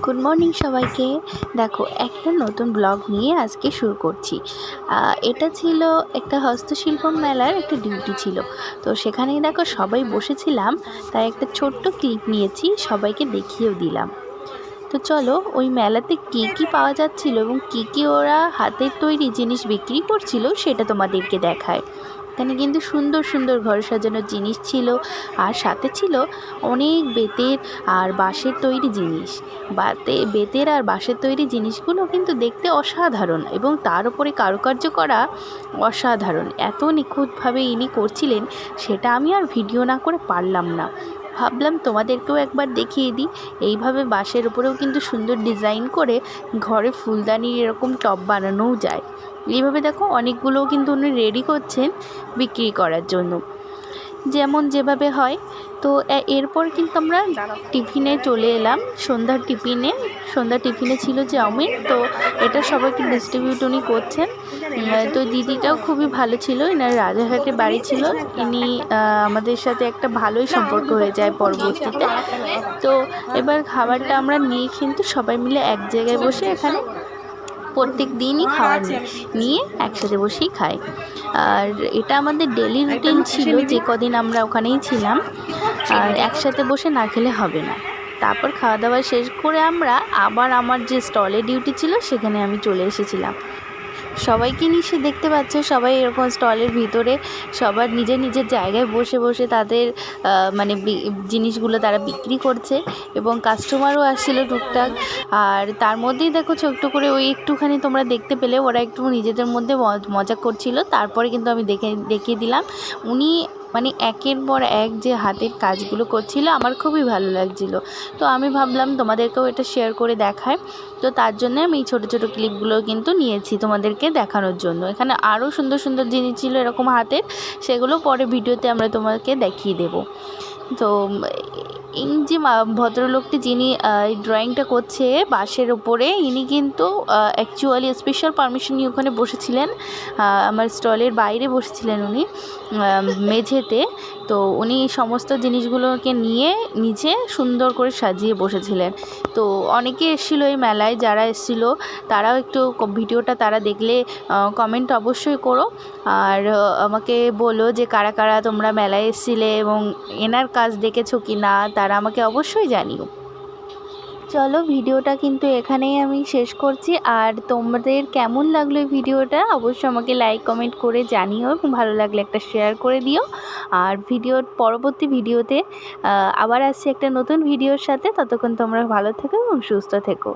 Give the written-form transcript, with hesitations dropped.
Good morning সবাইকে। দেখো একটা নতুন ব্লগ নিয়ে আজকে শুরু করছি। এটা ছিল একটা হস্তশিল্প মেলার একটা ডিউটি ছিল, তো সেখানেই দেখো সবাই বসেছিলাম, তাই একটা ছোট্ট ক্লিপ নিয়েছি, সবাইকে দেখিয়েও দিলাম। তো চলো ওই মেলাতে কী কী পাওয়া যাচ্ছিল এবং কী কী ওরা হাতের তৈরি জিনিস বিক্রি করছিল সেটা তোমাদেরকে দেখায়। এখানে কিন্তু সুন্দর সুন্দর ঘর সাজানোর জিনিস ছিল, আর সাথে ছিল অনেক বেতের আর বাঁশের তৈরি জিনিস। বেতের আর বাঁশের তৈরি জিনিসগুলো কিন্তু দেখতে অসাধারণ, এবং তার উপরে কারুকার্য করা অসাধারণ। এত নিখুঁতভাবে ইনি করছিলেন, সেটা আমি আর ভিডিও না করে পারলাম না। ভাবলাম তোমাদেরকেও একবার দেখিয়ে দিই। এইভাবে বাঁশের উপরেও কিন্তু সুন্দর ডিজাইন করে ঘরে ফুলদানির এরকম টব বানানোও যায়। এইভাবে দেখো অনেকগুলোও কিন্তু উনি রেডি করছেন বিক্রি করার জন্য, যেমন যেভাবে হয়। তো এরপর কিন্তু আমরা টিফিনে চলে এলাম। সন্ধ্যার টিফিনে ছিল চাউমিন, তো এটা সবাইকে ডিস্ট্রিবিউট উনি করছেন। তো দিদিটাও খুবই ভালো ছিল, এনার রাজারহাটে বাড়ি ছিল। ইনি আমাদের সাথে একটা ভালোই সম্পর্ক হয়ে যায় পরবর্তীতে। তো এবার খাবারটা আমরা নিয়ে কিন্তু সবাই মিলে এক জায়গায় বসে এখানে প্রত্যেক দিনই খাওয়া নিয়ে একসাথে বসেই খাই। আর এটা আমাদের ডেলি রুটিন ছিল, যে কদিন আমরা ওখানেই ছিলাম। আর একসাথে বসে না খেলে হবে না। তারপর খাওয়া দাওয়া শেষ করে আমরা আবার আমার যে স্টলে ডিউটি ছিল সেখানে আমি চলে এসেছিলাম। সবাইকে নিশ্চয়ই দেখতে পাচ্ছ, সবাই এরকম স্টলের ভিতরে সবার নিজের নিজের জায়গায় বসে বসে তাদের মানে জিনিসগুলো তারা বিক্রি করছে, এবং কাস্টমারও আসছিলো টুকটাক। আর তার মধ্যেই দেখো ছোট্ট করে ওই একটুখানি তোমরা দেখতে পেলে ওরা একটু নিজেদের মধ্যে মজা করছিল। তারপরে কিন্তু আমি দেখিয়ে দিলাম উনি মানে একের পর এক যে হাতের কাজগুলো করছিল, আমার খুবই ভালো লাগছিল। তো আমি ভাবলাম তোমাদেরকেও এটা শেয়ার করে দেখায়। তো তার জন্য আমি এই ছোটো ছোটো ক্লিপগুলো কিন্তু নিয়েছি তোমাদেরকে দেখানোর জন্য। এখানে আরও সুন্দর সুন্দর জিনিস ছিল এরকম হাতের, সেগুলো পরে ভিডিওতে আমরা তোমাকে দেখিয়ে দেব। তো এই যে ভদ্রলোকটি যিনি এই ড্রয়িংটা করছে বাঁশের ওপরে, ইনি কিন্তু অ্যাকচুয়ালি স্পেশাল পারমিশন নিয়ে ওখানে বসেছিলেন। আমার স্টলের বাইরে বসেছিলেন উনি মেঝেতে। তো উনি সমস্ত জিনিসগুলোকে নিয়ে নিচে সুন্দর করে সাজিয়ে বসেছিলেন। তো অনেকে এসেছিলো এই মেলায়, যারা এসেছিলো তারাও একটু ভিডিওটা তারা দেখলে কমেন্ট অবশ্যই করো, আর আমাকে বলো যে কারা কারা তোমরা মেলায় এসেছিলে এবং এনার কাজ দেখেছো কি না, তারা আমাকে অবশ্যই জানিও। চলো ভিডিওটা কিন্তু এখানেই আমি শেষ করছি। আর তোমাদের কেমন লাগলো এই ভিডিওটা অবশ্যই আমাকে লাইক কমেন্ট করে জানিও, এবং ভালো লাগলে একটা শেয়ার করে দিও। আর পরবর্তী ভিডিওতে আবার আসছি একটা নতুন ভিডিওর সাথে। ততক্ষণ তোমরা ভালো থেকো এবং সুস্থ থেকো।